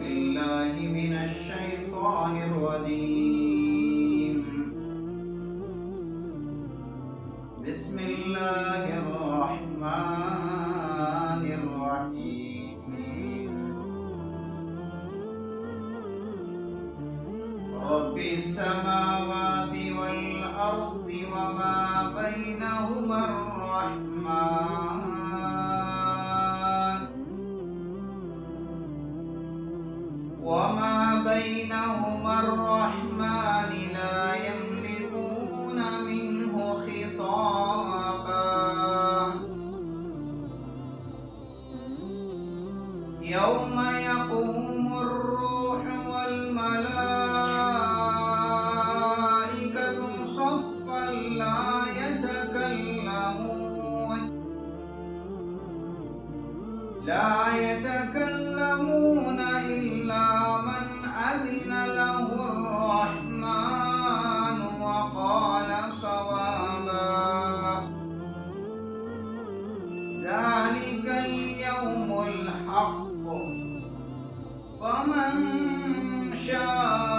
بالله من الشيطان الرجيم. بسم الله الرحمن الرحيم. رب السماوات والأرض وما بينهما الرحمن لا يملكون منه خطابا. يوم يقوم الروح والملائكة صفا لا يتكلمون إلا من أذن له الرحمن وقال صوابا. ذلك اليوم الحق، فمن شاء